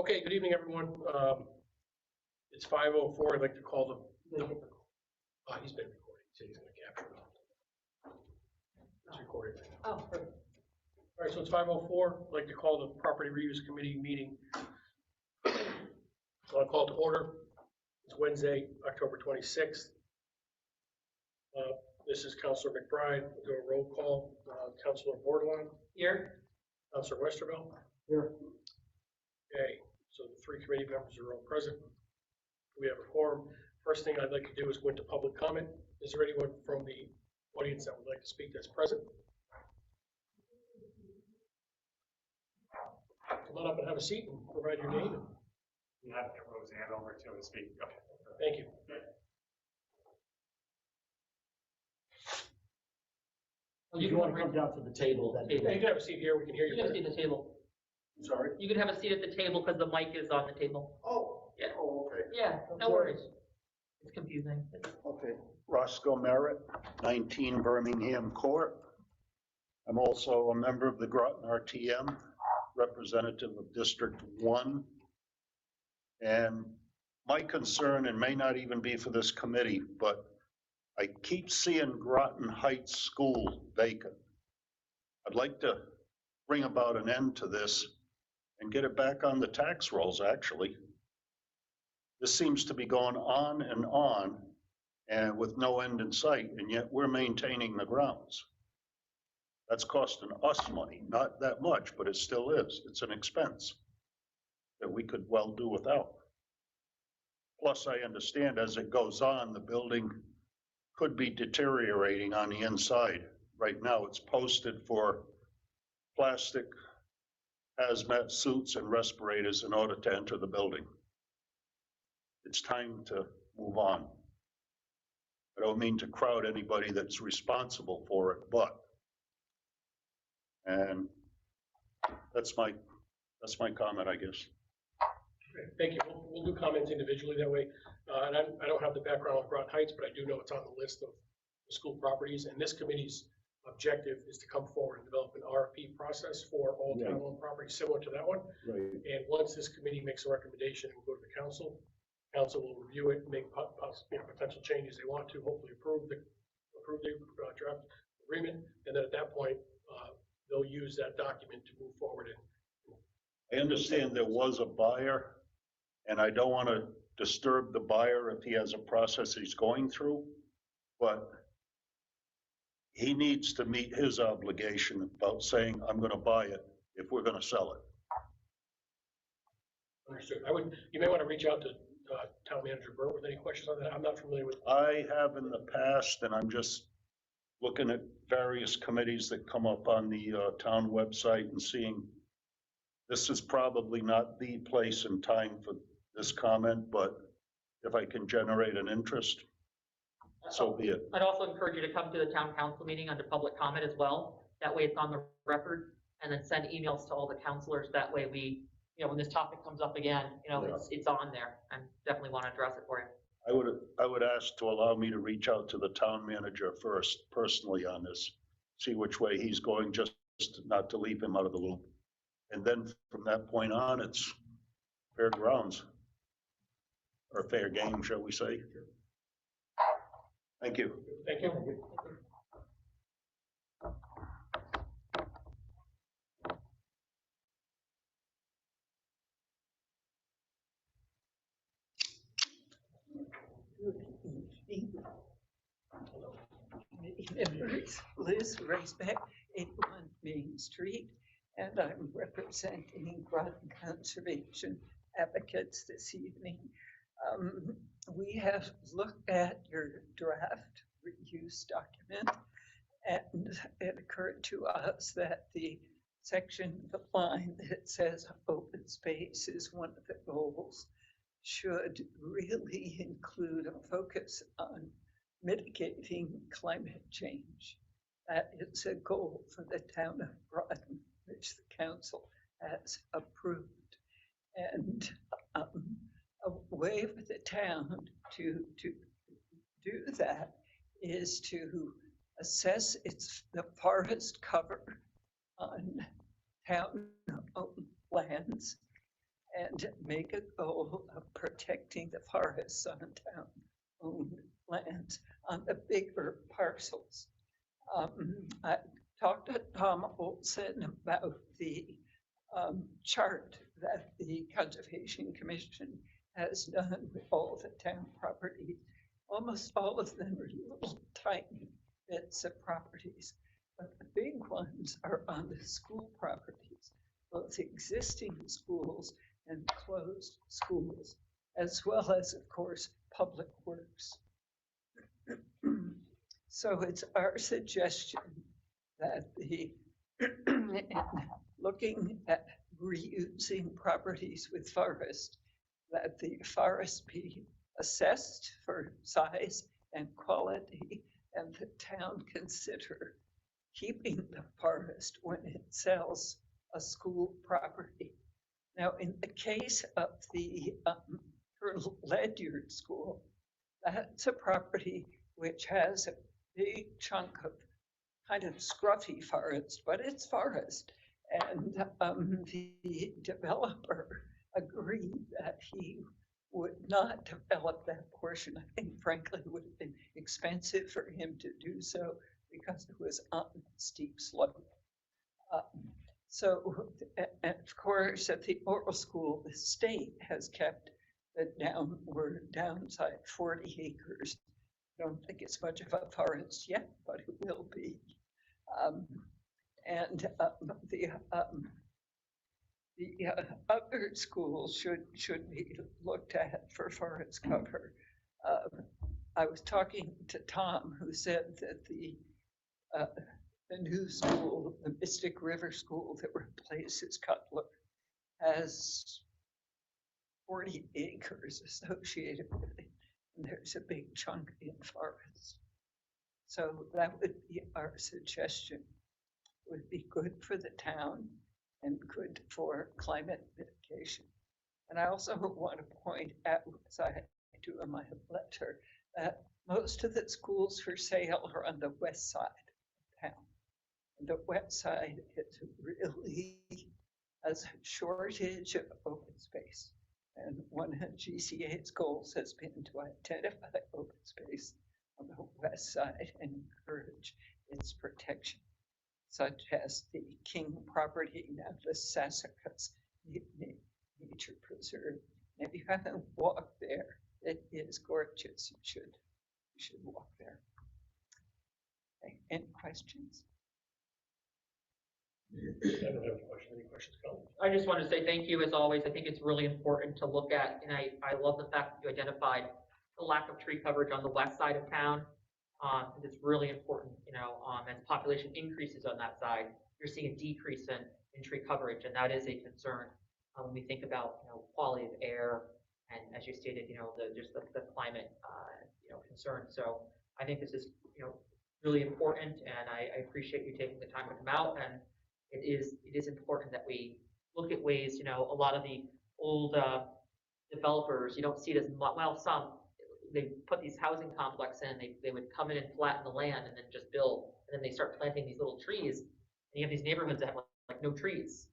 Okay, good evening, everyone. It's 5:04. I'd like to call he's been recording. He said he's going to capture it. It's recorded. Oh, perfect. All right, so it's 5:04. I'd like to call the Property Reuse Committee meeting. So I'll call to order. It's Wednesday, October 26th. This is Councilor McBride. We'll do a roll call. Councilor Bordelon. Here. Councilor Westervelt. Here. Okay, so the three committee members are all present. We have a quorum. First thing I'd like to do is go into public comment. Is there anyone from the audience that would like to speak that's present? Come on up and have a seat and provide your name. You have to get Roseanne over to speak. Okay. Thank you. Well, you can come down to the table. You can have a seat here. We can hear you. You can have a seat at the table. Sorry? You can have a seat at the table because the mic is on the table. Oh. Yeah. Oh, okay. Yeah, no worries. It's confusing. Okay, Roscoe Merritt, 19 Birmingham Court. I'm also a member of the Groton RTM, representative of District 1. And my concern, and may not even be for this committee, but I keep seeing Groton Heights School vacant. I'd like to bring about an end to this and get it back on the tax rolls, actually. This seems to be going on and with no end in sight, and yet we're maintaining the grounds. That's costing us money, not that much, but it still is. It's an expense that we could well do without. Plus, I understand as it goes on, the building could be deteriorating on the inside. Right now, it's posted for plastic hazmat suits and respirators in order to enter the building. It's time to move on. I don't mean to crowd anybody that's responsible for it, and that's my comment, I guess. Okay, thank you. We'll do comments individually that way. And I don't have the background on Groton Heights, but I do know it's on the list of the school properties. And this committee's objective is to come forward and develop an RFP process for all town-owned properties similar to that one. Right. And once this committee makes a recommendation and go to the council will review it, make potential changes they want to, hopefully approve the draft agreement, and then at that point, they'll use that document to move forward. I understand there was a buyer, and I don't want to disturb the buyer if he has a process he's going through, but he needs to meet his obligation about saying, I'm going to buy it if we're going to sell it. Understood. You may want to reach out to Town Manager Burt with any questions on that. I'm not familiar with. I have in the past, and I'm just looking at various committees that come up on the town website and seeing this is probably not the place and time for this comment, but if I can generate an interest, so be it. I'd also encourage you to come to the town council meeting under public comment as well. That way it's on the record, and then send emails to all the councilors. That way we, when this topic comes up again, it's on there, and definitely want to address it for you. I would ask to allow me to reach out to the town manager first, personally on this, see which way he's going, just not to leave him out of the loop. And then from that point on, it's fair grounds, or fair game, shall we say. Thank you. Thank you. Members, Liz Raceback, 81 Main Street, and I'm representing Groton Conservation Advocates this evening. We have looked at your draft reuse document, and it occurred to us that the section of the line that says open space is one of the goals should really include a focus on mitigating climate change. That is a goal for the town of Groton, which the council has approved. And a way for the town to do that is to assess the forest cover on town-owned lands and make a goal of protecting the forests on town-owned lands on the bigger parcels. I talked to Tom Olson about the chart that the Conservation Commission has done with all the town properties. Almost all of them are little tiny bits of properties, but the big ones are on the school properties, both existing schools and closed schools, as well as, of course, public works. So it's our suggestion that looking at reusing properties with forest, that the forest be assessed for size and quality, and the town consider keeping the forest when it sells a school property. Now, in the case of the Colonel Ledyard School, that's a property which has a big chunk of kind of scruffy forest, but it's forest. And the developer agreed that he would not develop that portion. I think frankly it would have been expensive for him to do so because it was on a steep slope. And of course, at the oral school, the state has kept the downward downside 40 acres. I don't think it's much of a forest yet, but it will be. The other schools should be looked at for forest cover. I was talking to Tom, who said that the new school, the Mystic River School that replaces Cutler, has 40 acres associated with it, and there's a big chunk in forest. So that would be our suggestion. It would be good for the town and good for climate mitigation. And I also want to point out, as I do in my letter, that most of the schools for sale are on the west side of town. And the west side is really has a shortage of open space. And one of GCA's goals has been to identify open space on the west side and encourage its protection, such as the King property, now the Sassacus Nature Preserve. And if you haven't walked there, it is gorgeous. You should walk there. Okay. Any questions? I don't have any questions. Any questions, Colin? I just want to say thank you as always. I think it's really important to look at, and I love the fact that you identified the lack of tree coverage on the west side of town. Because it's really important, as population increases on that side, you're seeing a decrease in tree coverage, and that is a concern when we think about, quality of air, and as you stated, the climate, concern. So I think this is, really important, and I appreciate you taking the time to come out, and it is important that we look at ways, a lot of the old developers, you don't see it as much, well, some, they put these housing complexes in, they would come in and flatten the land and then just build, and then they start planting these little trees, and you have these neighborhoods that have like no trees.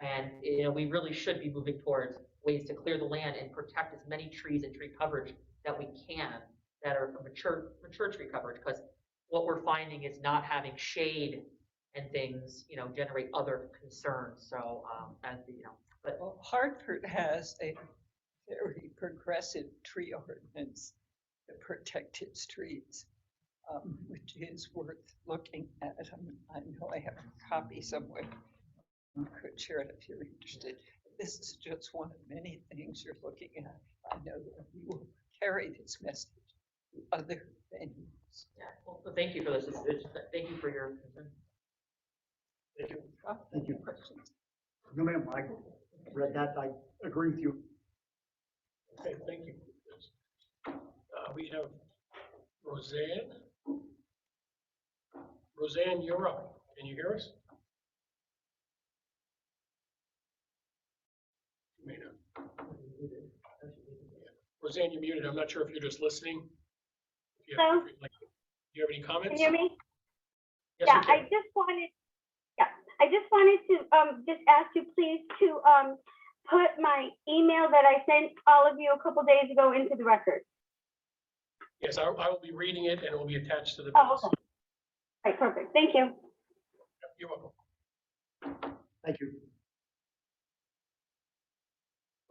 And we really should be moving towards ways to clear the land and protect as many trees and tree coverage that we can that are mature tree coverage, because what we're finding is not having shade and things, generate other concerns. So Well, Hartford has a very progressive tree ordinance to protect its trees, which is worth looking at. I know I have a copy somewhere. I could share it if you're interested. This is just one of many things you're looking at. I know that we will carry this message to other venues. yeah, well, thank you for this. Thank you for your concern. Thank you. Thank you. Questions? No, ma'am, I read that, I agree with you. Okay, thank you. We have Roseanne. Roseanne, you're up. Can you hear us? You may not. Roseanne, you're muted. I'm not sure if you're just listening. If you have, Hello? do you have any comments? Can you hear me? Yes, Yeah, we can. I just wanted to just ask you please to put my email that I sent all of you a couple days ago into the record? Yes, I will be reading it and it will be attached to the Oh, minutes. okay. All right, perfect. Thank you. You're welcome. Thank you.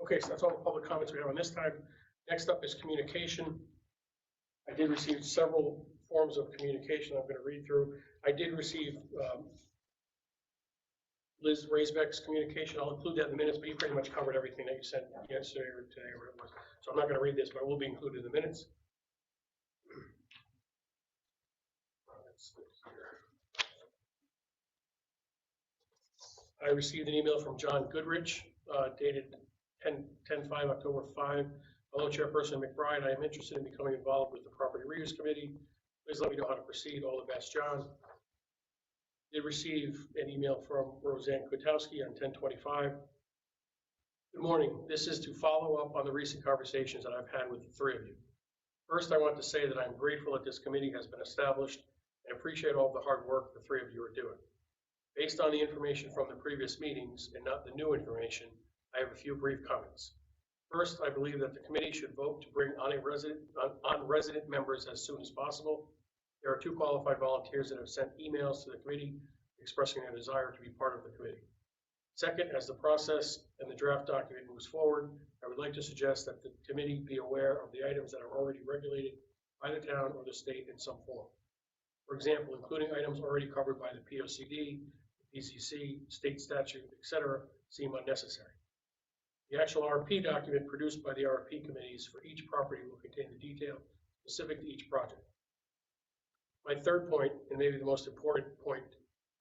Okay, so that's all the public comments we have on this time. Next up is communication. I did receive several forms of communication I'm gonna read through. I did receive, Liz Raisbeck's communication. I'll include that in the minutes, but you pretty much covered everything that you sent yesterday or today or whatever it was. So I'm not gonna read this, but it will be included in the minutes. Let's look here. I received an email from John Goodrich, dated 10/5, October 5. Hello, Chairperson McBride. I am interested in becoming involved with the Property Reuse Committee. Please let me know how to proceed. All the best, John. Did receive an email from Roseanne Kwiatkowski on 10/25. Good morning. This is to follow up on the recent conversations that I've had with the three of you. First, I want to say that I'm grateful that this committee has been established and appreciate all the hard work the three of you are doing. Based on the information from the previous meetings and not the new information, I have a few brief comments. First, I believe that the committee should vote to bring on resident members as soon as possible. There are 2 qualified volunteers that have sent emails to the committee expressing their desire to be part of the committee. Second, as the process and the draft document moves forward, I would like to suggest that the committee be aware of the items that are already regulated by the town or the state in some form. For example, including items already covered by the POCD, PCC, state statute, etc., seem unnecessary. The actual RFP document produced by the RFP committees for each property will contain the detail specific to each project. My third point, and maybe the most important point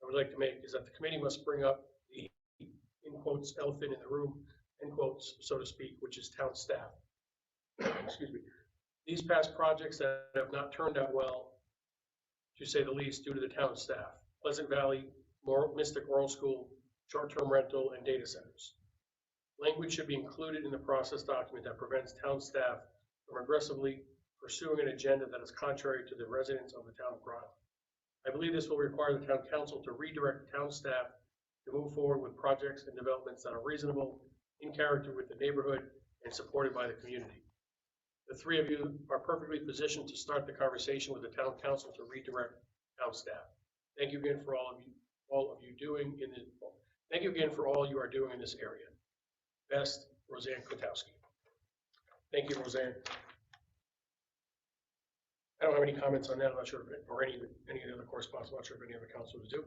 I would like to make, is that the committee must bring up the, in quotes, elephant in the room, end quotes, so to speak, which is town staff. Excuse me. These past projects that have not turned out well, to say the least, due to the town staff. Pleasant Valley, Mystic Oral School, short-term rental, and data centers. Language should be included in the process document that prevents town staff from aggressively pursuing an agenda that is contrary to the residents of the town of Groton. I believe this will require the town council to redirect town staff to move forward with projects and developments that are reasonable, in character with the neighborhood, and supported by the community. The three of you are perfectly positioned to start the conversation with the town council to redirect town staff. Thank you again for all of you doing in this. Thank you again for all you are doing in this area. Best, Roseanne Kwiatkowski. Thank you, Roseanne. I don't have any comments on that. I'm not sure if or any of the other correspondence. I'm not sure if any other councilors do.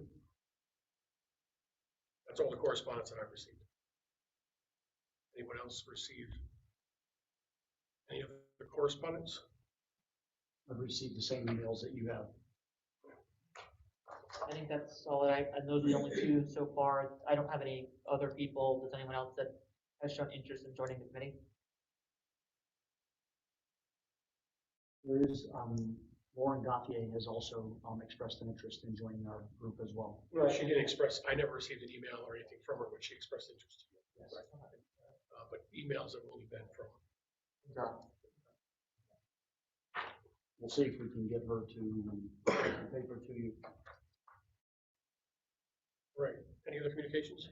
That's all the correspondence that I've received. Anyone else received any other correspondence? I've received the same emails that you have. I think that's all and those are the only 2 so far. I don't have any other people. Does anyone else that has shown interest in joining the committee? There is, Lauren Gauthier has also expressed an interest in joining our group as well. Well, she didn't express, I never received an email or anything from her, but she expressed interest. Yes. But emails have only been from. We'll see if we can get her to paper to you. Right. Any other communications?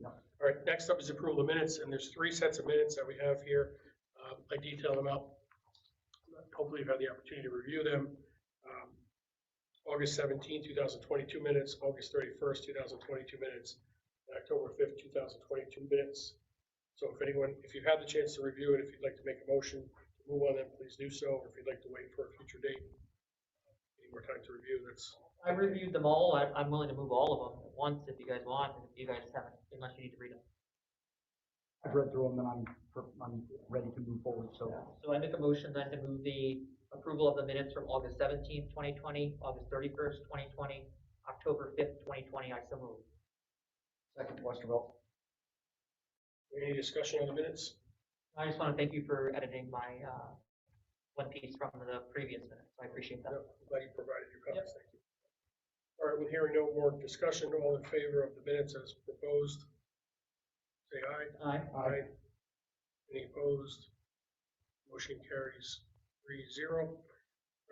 No. All right, next up is approval of minutes, and there's 3 sets of minutes that we have here. I detailed them out. Hopefully you've had the opportunity to review them. August 17, 2022 minutes, August 31st, 2022 minutes, and October 5th, 2022 minutes. So if you've had the chance to review it, if you'd like to make a motion to move on them, please do so. Or if you'd like to wait for a future date, any more time to review, that's. I reviewed them all. I'm willing to move all of them at once if you guys want, and if you guys haven't, unless you need to read them. I've read through them and I'm ready to move forward, so. So I make a motion then to move the approval of the minutes from August 17th, 2020, August 31st, 2020, October 5th, 2020. I so move. Second, Westervelt. Any discussion on the minutes? I just want to thank you for editing my one piece from the previous minutes. I appreciate that. No, I'm glad you provided your comments. Thank you. All right, with hearing no more discussion, all in favor of the minutes as proposed, say aye. Aye. Aye. Any opposed? Motion carries 3-0. All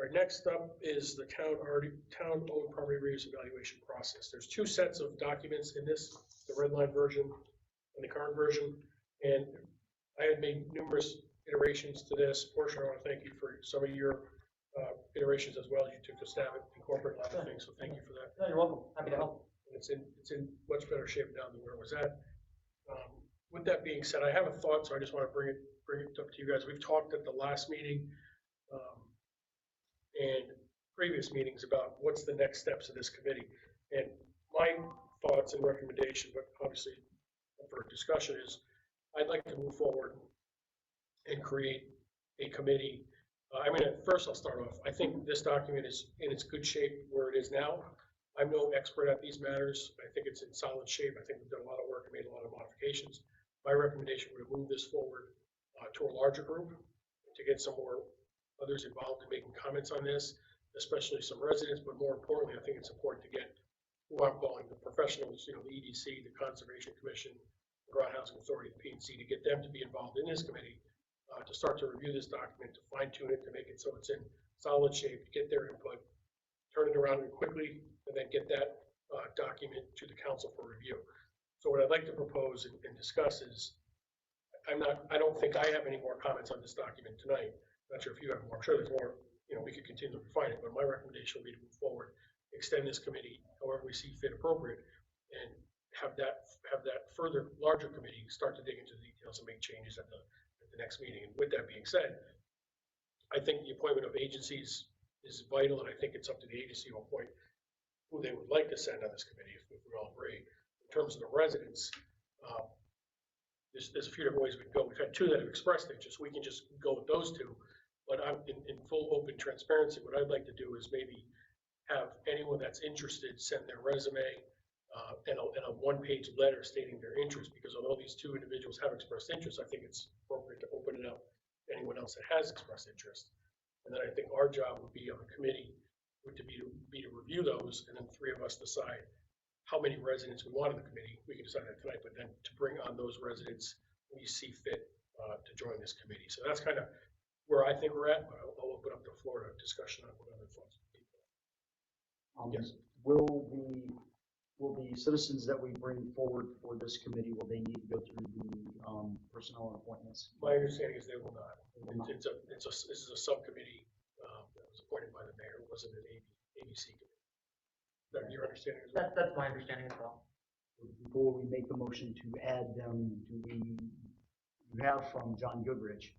right, next up is the town-owned property reuse evaluation process. There's 2 sets of documents in this, the red line version in the current version. And I had made numerous iterations to this. Portia, I want to thank you for some of your iterations as well. You took a stab at incorporating a lot of things, so thank you for that. No, you're welcome, happy to help. And it's in much better shape now than where it was at. With that being said, I have a thought, so I just want to bring it up to you guys. We've talked at the last meeting and previous meetings about what's the next steps of this committee. And my thoughts and recommendation, but obviously for discussion, is I'd like to move forward and create a committee. At first I'll start off. I think this document is in its good shape where it is now. I'm no expert at these matters. I think it's in solid shape. I think we've done a lot of work and made a lot of modifications. My recommendation would move this forward to a larger group to get some more others involved in making comments on this, especially some residents, but more importantly, I think it's important to get who I'm calling the professionals, the EDC, the Conservation Commission, the Groton Housing Authority, the P&C, to get them to be involved in this committee, to start to review this document, to fine tune it, to make it so it's in solid shape, to get their input, turn it around quickly, and then get that document to the council for review. So what I'd like to propose and discuss is, I don't think I have any more comments on this document tonight. Not sure if you have more. I'm sure there's more. We could continue to refine it, but my recommendation would be to move forward, extend this committee however we see fit appropriate, and have that further larger committee start to dig into the details and make changes at the next meeting. And with that being said, I think the appointment of agencies is vital, and I think it's up to the agency to appoint who they would like to send on this committee, if we all agree. In terms of the residents, there's a few different ways we can go. We've had two that have expressed interest. We can just go with those two. But I'm in full open transparency. What I'd like to do is maybe have anyone that's interested send their resume and a one-page letter stating their interest, because although these two individuals have expressed interest, I think it's appropriate to open it up to anyone else that has expressed interest. And then I think our job would be on the committee would to review those, and then three of us decide how many residents we want in the committee. We can decide that tonight, but then to bring on those residents we see fit to join this committee. So that's kind of where I think we're at, but I'll open up the floor to discussion on what other thoughts people. Yes. Will the citizens that we bring forward for this committee, will they need to go through the personnel and appointments? My understanding is they will not. This is a subcommittee that was appointed by the mayor. It wasn't an ABC committee. Is that your understanding as well? That's my understanding as well. Before we make the motion to add them, you have from John Goodrich,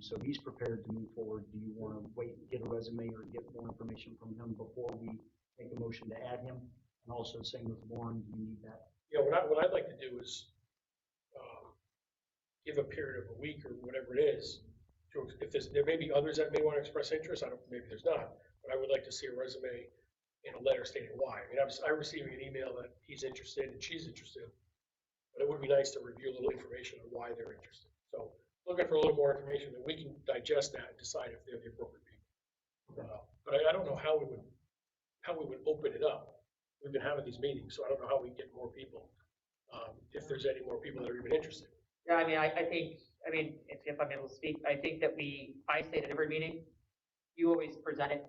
so he's prepared to move forward. Do you want to wait and get a resume or get more information from him before we make a motion to add him? And also same with Warren, do you need that? Yeah, what I'd like to do is give a period of a week or whatever it is. There may be others that may want to express interest. Maybe there's not, but I would like to see a resume and a letter stating why. I'm receiving an email that he's interested and she's interested, but it would be nice to review a little information on why they're interested. So looking for a little more information that we can digest that and decide if they're the appropriate people. But I don't know how we would open it up. We've been having these meetings, so I don't know how we get more people, if there's any more people that are even interested. Yeah, I think, if I'm able to speak, I think that I say at every meeting, you always present it,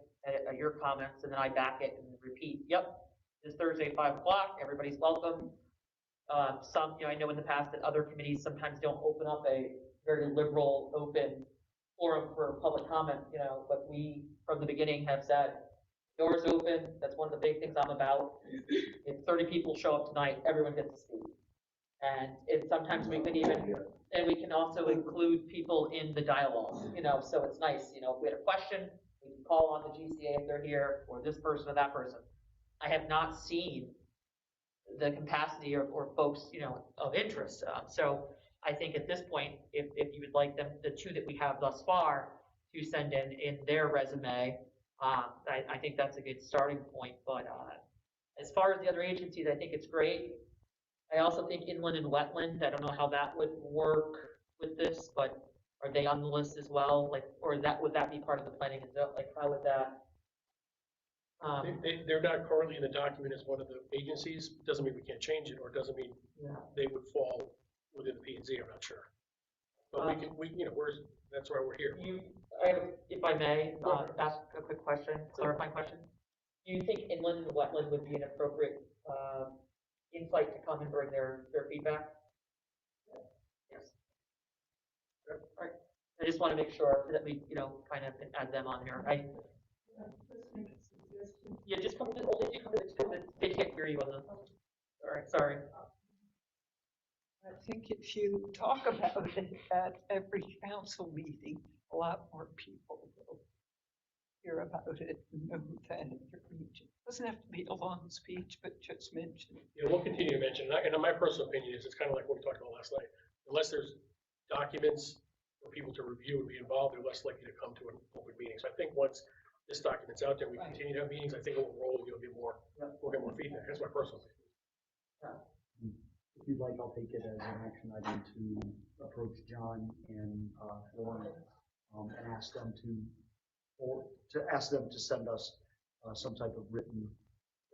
your comments, and then I back it and repeat, yep, this Thursday at 5 o'clock, everybody's welcome. I know in the past that other committees sometimes don't open up a very liberal, open forum for public comment, but we, from the beginning, have said, doors open. That's one of the big things I'm about. If 30 people show up tonight, everyone gets to speak. And sometimes we can also include people in the dialogue, so it's nice, if we had a question, we can call on the GCA if they're here, or this person or that person. I have not seen the capacity or folks, of interest. So I think at this point, if you would like them, the two that we have thus far, to send in their resume, I think that's a good starting point. But as far as the other agencies, I think it's great. I also think inland and wetland, I don't know how that would work with this, but are they on the list as well? Or would that be part of the planning? How would that? They're not currently in the document as one of the agencies. Doesn't mean we can't change it, or doesn't mean they would fall within the P&Z. I'm not sure. But that's why we're here. If I may, ask a quick question, clarifying question. Do you think inland and wetland would be an appropriate insight to come and bring their feedback? I just want to make sure that we, kind of add them on here. Yeah, just come to, only if you come to the, they can't hear you on the, sorry. I think if you talk about it at every council meeting, a lot more people will hear about it and know that your region. Doesn't have to be a long speech, but just mention it. Yeah, we'll continue to mention, and my personal opinion is, it's kind of like what we talked about last night. Unless there's documents for people to review and be involved, they're less likely to come to an open meeting. So I think once this document's out there, we continue to have meetings, I think it will roll, and we'll get more feedback. That's my personal opinion. If you'd like, I'll take it as an action item to approach John and Lauren, and ask them to send us some type of written.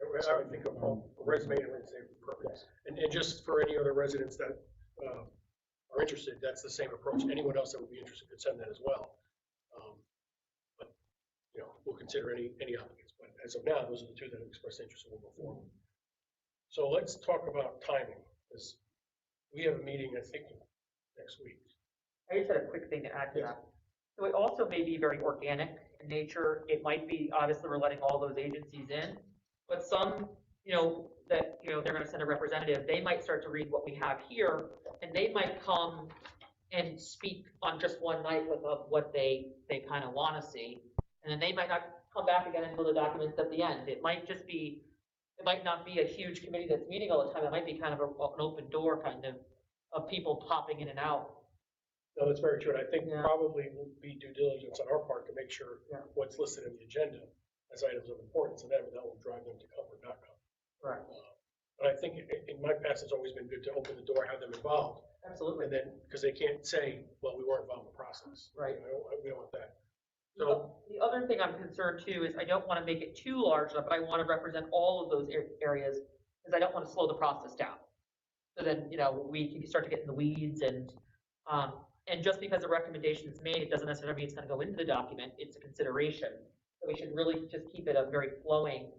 I would think a resume and say perfect. And just for any other residents that are interested, that's the same approach. Anyone else that would be interested could send that as well. But we'll consider any applicants. But as of now, those are the two that have expressed interest and will go forward. So let's talk about timing, because we have a meeting, I think, next week. I just had a quick thing to add to that. So it also may be very organic in nature. It might be, obviously, we're letting all those agencies in, but some, that, they're gonna send a representative, they might start to read what we have here, and they might come and speak on just one night with what they kind of want to see, and then they might not come back again until the document's at the end. It might just be, it might not be a huge committee that's meeting all the time. It might be kind of an open door kind of people popping in and out. No, that's very true. And I think probably will be due diligence on our part to make sure what's listed in the agenda as items of importance to them, and that will drive them to come or not come. Right. But I think in my past, it's always been good to open the door, have them involved. Absolutely. And then, because they can't say, well, we weren't involved in the process. Right. We don't want that. So the other thing I'm concerned too is I don't want to make it too large enough, but I want to represent all of those areas, because I don't want to slow the process down. So then, we can start to get in the weeds, and just because a recommendation is made, it doesn't necessarily mean it's going to go into the document. It's a consideration. So we should really just keep it a very flowing.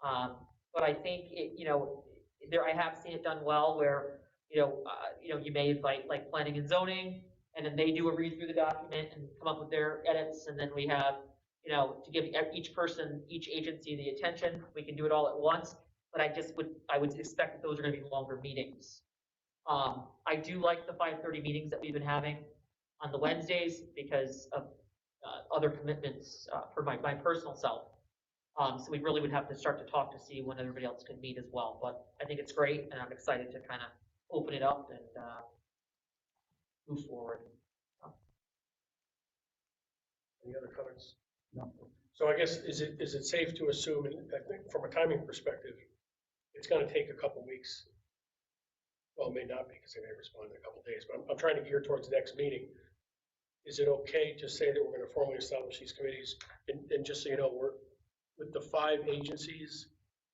But I think I have seen it done well where, you may invite like planning and zoning, and then they do a read through the document and come up with their edits, and then we have, to give each person, each agency the attention. We can do it all at once, but I would expect that those are gonna be longer meetings. I do like the 5:30 meetings that we've been having on the Wednesdays because of other commitments for my personal self. So we really would have to start to talk to see when everybody else can meet as well, but I think it's great, and I'm excited to kind of open it up and move forward. Any other comments? No. So I guess, is it safe to assume, and I think from a timing perspective, it's gonna take a couple weeks? Well, it may not be, because they may respond in a couple days, but I'm trying to gear towards the next meeting. Is it okay to say that we're gonna formally establish these committees? And just so you know, we're, with the 5 agencies,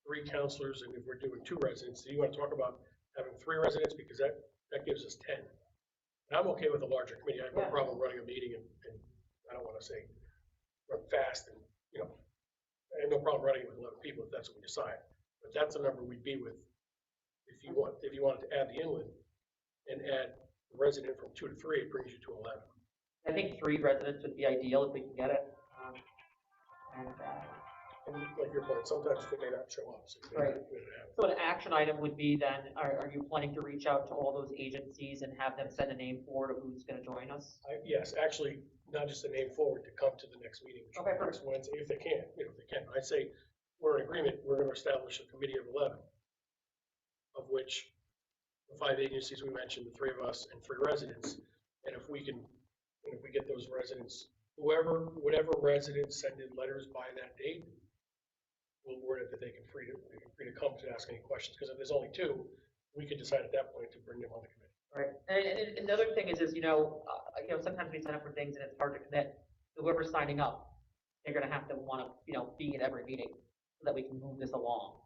3 counselors, and if we're doing 2 residents, do you wanna talk about having 3 residents? Because that gives us 10. And I'm okay with a larger committee. I have no problem running a meeting, and I don't wanna say run fast, and, I have no problem running it with 11 people if that's what we decide. But that's the number we'd be with if you wanted to add the inland and add the resident from 2 to 3, it brings you to 11. I think 3 residents would be ideal if we can get it. And like your point, sometimes they may not show up. So you may Right. not have it. So an action item would be then, are you planning to reach out to all those agencies and have them send a name forward of who's gonna join us? Yes, actually, not just a name forward to come to the next meeting, which will Okay, be next Wednesday, if they can, if they can. I'd say we're in agreement, we're gonna establish a committee of 11, of which the 5 agencies we mentioned, the 3 of us, and 3 residents. And if we get those residents, whatever residents send in letters by that date, we'll word it that they can free to come to ask any questions, because if there's only 2, we could decide at that point to bring them on the committee. Right, and another thing is, sometimes we sign up for things and it's hard to commit. Whoever's signing up, they're gonna have to wanna, be at every meeting so that we can move this along.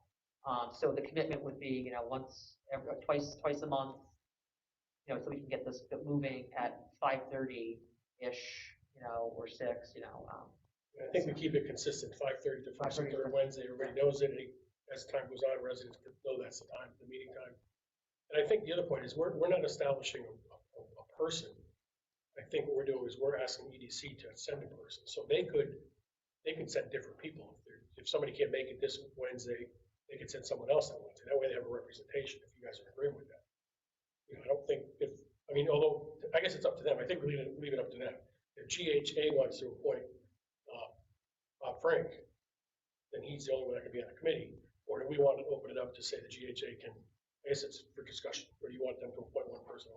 So the commitment would be, twice a month, so we can get this moving at 5:30-ish, or 6, And I think we keep it consistent, 5:30 to 1st and 3rd Wednesday, everybody knows it, and as time goes on, residents know that's the time, the meeting time. And I think the other point is, we're not establishing a person. I think what we're doing is we're asking EDC to send a person, so they could send different people. If somebody can't make it this Wednesday, they could send someone else that Wednesday. That way they have a representation, if you guys are agreeing with that. You know, I don't think although, I guess it's up to them. I think we leave it up to them. If GHA wants to appoint, Bob Frank, then he's the only one that can be on the committee. Or do we want to open it up to say the GHA can, I guess it's for discussion, or do you want them to appoint one person?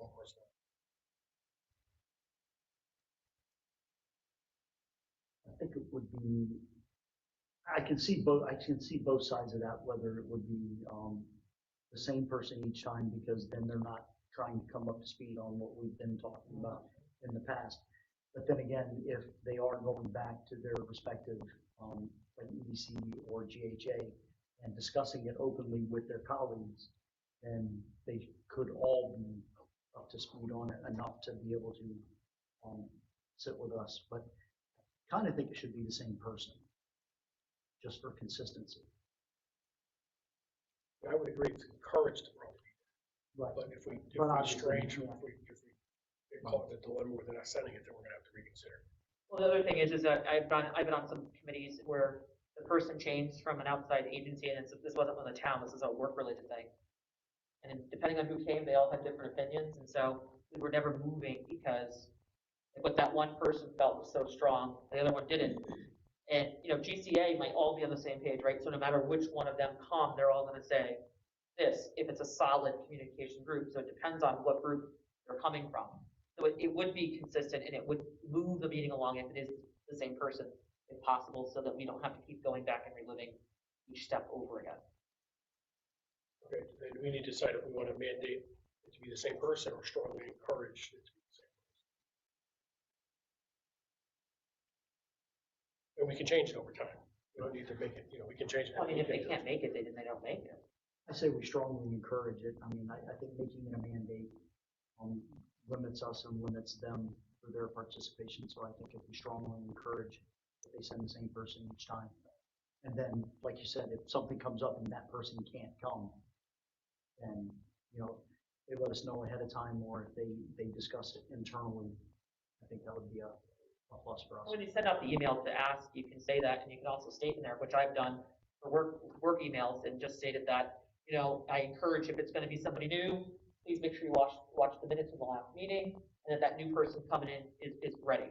I think it would be, I can see both sides of that, whether it would be, the same person each time, because then they're not trying to come up to speed on what we've been talking about in the past. But then again, if they are going back to their respective, like EDC or GHA, and discussing it openly with their colleagues, then they could all be up to speed on it enough to be able to, sit with us. But kind of think it should be the same person, just for consistency. I would agree, it's encouraged to probably, Right. but if we But obviously, strange, yeah. if we get caught in a dilemma where they're not sending it, then we're gonna have to reconsider. Well, the other thing is that I've been on some committees where the person changed from an outside agency, and this wasn't from the town, this is a work-related thing. And depending on who came, they all had different opinions, and so we were never moving because what that one person felt was so strong, the other one didn't. And, you know, GCA might all be on the same page, right? So no matter which one of them come, they're all gonna say this, if it's a solid communication group. So it depends on what group they're coming from. So it would be consistent, and it would move the meeting along if it is the same person, if possible, so that we don't have to keep going back and reliving each step over again. Okay, then we need to decide if we want to mandate it to be the same person or strongly encourage it to be the same person. And we can change it over time. We don't need to make it, we can change it. I mean, if they can't make it, they don't make it. I say we strongly encourage it. I mean, I think making it a mandate, limits us and limits them for their participation. So I think if we strongly encourage that they send the same person each time. And then, like you said, if something comes up and that person can't come, then, they let us know ahead of time, or if they discuss it internally, I think that would be a plus for us. When you send out the email to ask, you can say that, and you can also state in there, which I've done for work emails, and just stated that, I encourage, if it's gonna be somebody new, please make sure you watch the minutes of the last meeting, and that new person coming in is ready.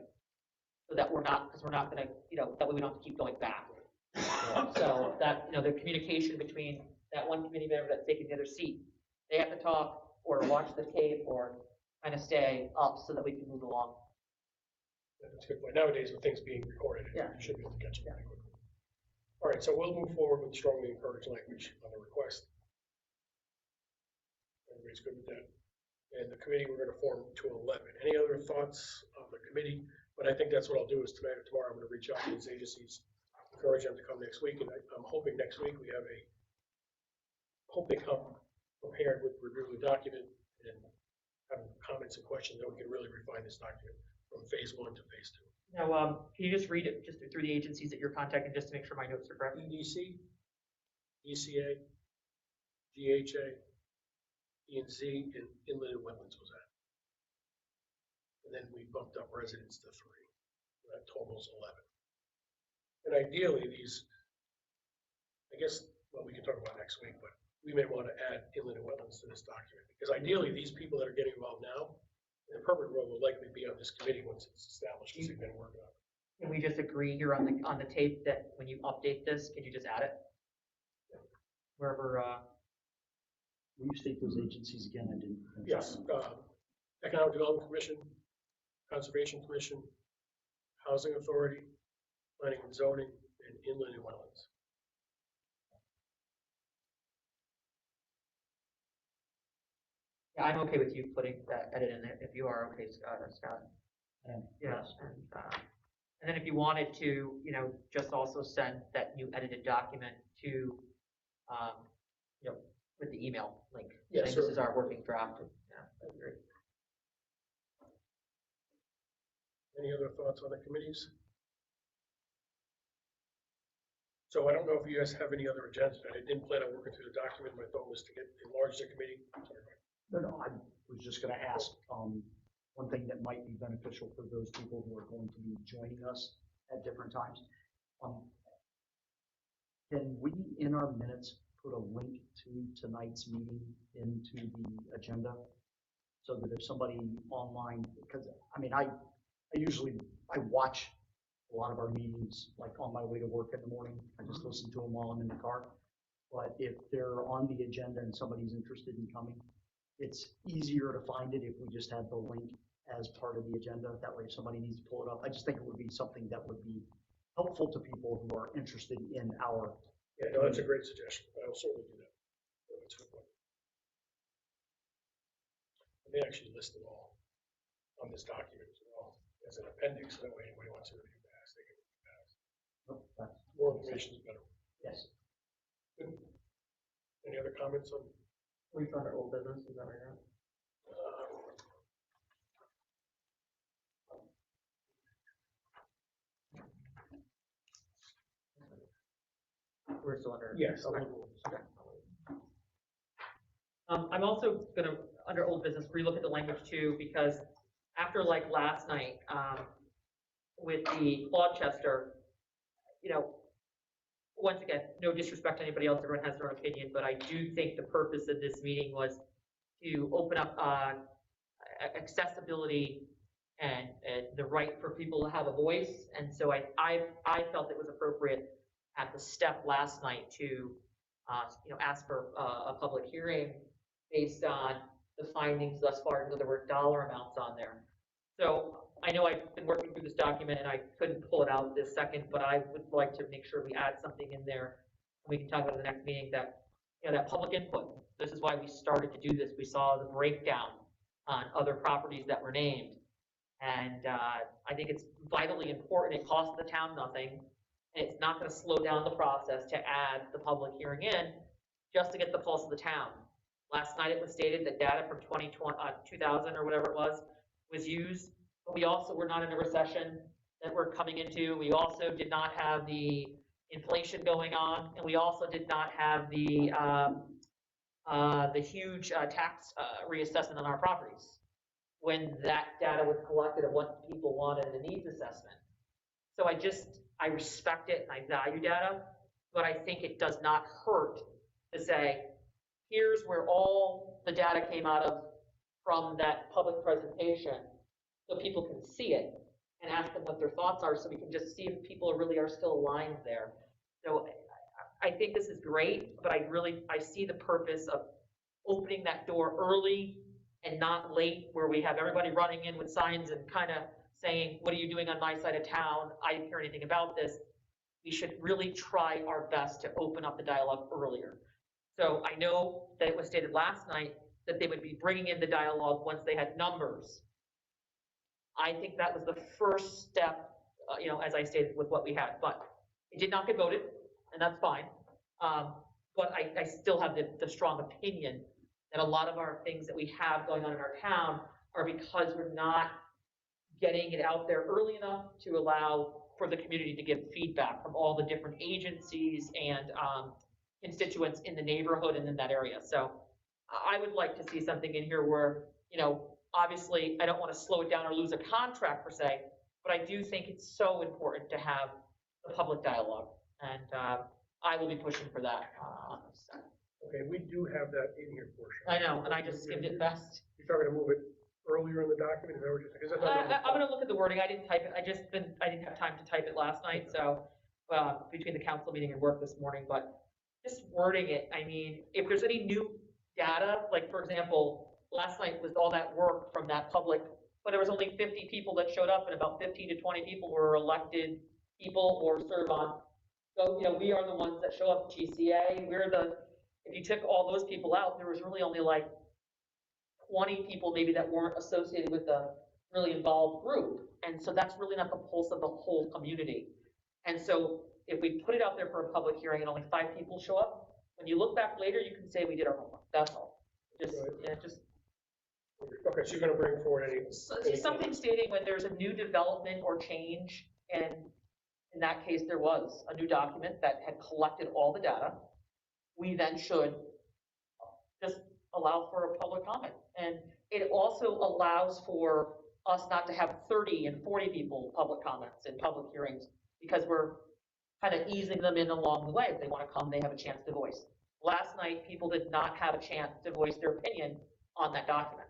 So that because we're not gonna, that way we don't have to keep going back. So that, the communication between that one committee member that's taking the other seat, they have to talk or watch the tape or kind of stay up so that we can move along. That's a good point. Nowadays, with things being recorded, Yeah. you should be able to catch it pretty quickly. All right, so we'll move forward with strongly encouraged language on the request. Everybody's good with that? And the committee, we're gonna form to 11. Any other thoughts on the committee? But I think that's what I'll do is tonight or tomorrow, I'm gonna reach out to these agencies, encourage them to come next week, and I'm hoping next week we hope they come prepared with review the document and have comments and questions, that we can really refine this document from phase 1 to phase 2. Now, can you just read it just through the agencies that you're contacting, just to make sure my notes are correct? EDC, ECA, GHA, E&Z, and Inland and Wetlands was that. And then we bumped up residents to 3. So that totals 11. And ideally, we can talk about next week, but we may want to add Inland and Wetlands to this document, because ideally, these people that are getting involved now, the permanent role will likely be on this committee once it's established, because they've been working on it. Can we just agree here on the tape that when you update this, can you just add it? Wherever, Will you state those agencies again? I didn't. Yes, Economic Development Commission, Conservation Commission, Housing Authority, Planning and Zoning, and Inland and Wetlands. yeah, I'm okay with you putting that edit in there, if you are okay, Scott. And Yeah, and then if you wanted to, just also send that new edited document to, with the email link. Yeah, saying sure. This is our working draft. Yeah, that'd be great. Any other thoughts on the committees? So I don't know if you guys have any other agendas. I didn't plan on working through the document. My thought was to enlarge the committee. Sorry. No, I was just gonna ask, one thing that might be beneficial for those people who are going to be joining us at different times. Can we, in our minutes, put a link to tonight's meeting into the agenda? So that if somebody online, because, I mean, I watch a lot of our meetings, like on my way to work in the morning. I just listen to them while I'm in the car. But if they're on the agenda and somebody's interested in coming, it's easier to find it if we just have the link as part of the agenda. That way, if somebody needs to pull it up, I just think it would be something that would be helpful to people who are interested in our. Yeah, no, that's a great suggestion. I will certainly do that. That's a good one. They actually list it all on this document as well, as an appendix, that way anybody wants to review past, they can review past. Oh, that's, More information is better. yes. Good. Any other comments on? We found our old business, is that right now? We're still under. Yes. Okay. Okay. I'm also gonna, under old business, relook at the language too, because after like last night, with the Claudchester, you know, once again, no disrespect to anybody else, everyone has their own opinion, but I do think the purpose of this meeting was to open up, accessibility and the right for people to have a voice. And so I felt it was appropriate at the step last night to, you know, ask for a public hearing based on the findings thus far, so there were dollar amounts on there. So I know I've been working through this document and I couldn't pull it out this second, but I would like to make sure we add something in there. And we can talk about it in the next meeting that, you know, that public input. This is why we started to do this. We saw the breakdown on other properties that were named. And I think it's vitally important. It costs the town nothing. And it's not gonna slow down the process to add the public hearing in just to get the pulse of the town. Last night it was stated that data from 2000 or whatever it was used, but we also were not in a recession that we're coming into. We also did not have the inflation going on, and we also did not have the huge tax reassessment on our properties when that data was collected of what people wanted in the needs assessment. So I respect it and I value data, but I think it does not hurt to say, here's where all the data came out of from that public presentation, so people can see it and ask them what their thoughts are, so we can just see if people really are still aligned there. So I think this is great, but I see the purpose of opening that door early and not late, where we have everybody running in with signs and kind of saying, what are you doing on my side of town? I didn't hear anything about this. We should really try our best to open up the dialogue earlier. So I know that it was stated last night that they would be bringing in the dialogue once they had numbers. I think that was the first step, you know, as I stated, with what we had, but it did not get voted, and that's fine. But I still have the strong opinion that a lot of our things that we have going on in our town are because we're not getting it out there early enough to allow for the community to give feedback from all the different agencies and constituents in the neighborhood and in that area. So I would like to see something in here where, you know, obviously I don't want to slow it down or lose a contract per se, but I do think it's so important to have the public dialogue, and I will be pushing for that on this. Okay, we do have that in here portion. I know, and I just skimmed it best. You're talking to move it earlier in the document, is that what you're saying? 'Cause I thought I'm gonna look at the wording. I didn't type it. I didn't have time to type it last night, so between the council meeting and work this morning, but just wording it, I mean, if there's any new data, like for example, last night was all that work from that public, but there was only 50 people that showed up and about 15 to 20 people were elected people or serve on. So, you know, we are the ones that show up, GCA, if you took all those people out, there was really only like 20 people maybe that weren't associated with the really involved group. And so that's really not the pulse of the whole community. And so if we put it out there for a public hearing and only 5 people show up, when you look back later, you can say we did our homework. That's all. Just, yeah, just. Okay, so you're gonna bring forward any. Something stating when there's a new development or change, and in that case, there was a new document that had collected all the data. We then should just allow for a public comment. And it also allows for us not to have 30 and 40 people public comments in public hearings, because we're kind of easing them in along the way. If they want to come, they have a chance to voice. Last night, people did not have a chance to voice their opinion on that document.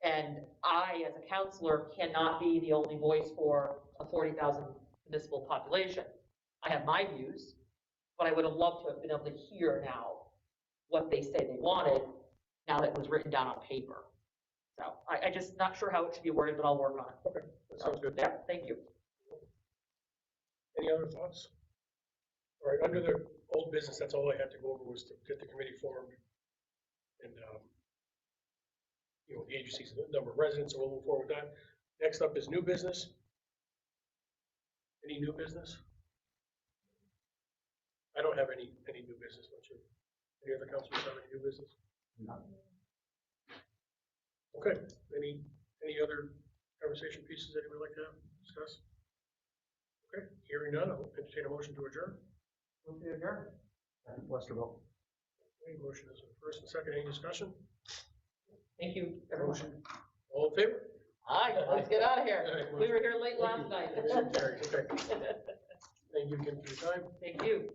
And I, as a counselor, cannot be the only voice for a 40,000 municipal population. I have my views, but I would have loved to have been able to hear now what they say they wanted, now that it was written down on paper. So I just not sure how it should be worded, but I'll work on it. Okay, that sounds good. Yeah, thank you. Any other thoughts? All right, under the old business, that's all I had to go over was to get the committee formed. And, the agency's the number of residents, so we'll move forward with that. Next up is new business. Any new business? I don't have any new business, don't you? Any other councilors have any new business? None. Okay, any other conversation pieces that you would like to discuss? Okay, hearing none, I'll entertain a motion to adjourn. Move to adjourn. Westerville. Okay, motion is first and second, any discussion? Thank you, everyone. Motion, all in favor? All right, let's get out of All here. right, We were here late Thank last you. night. Motion carries. Okay. Thank you again for your time. Thank you.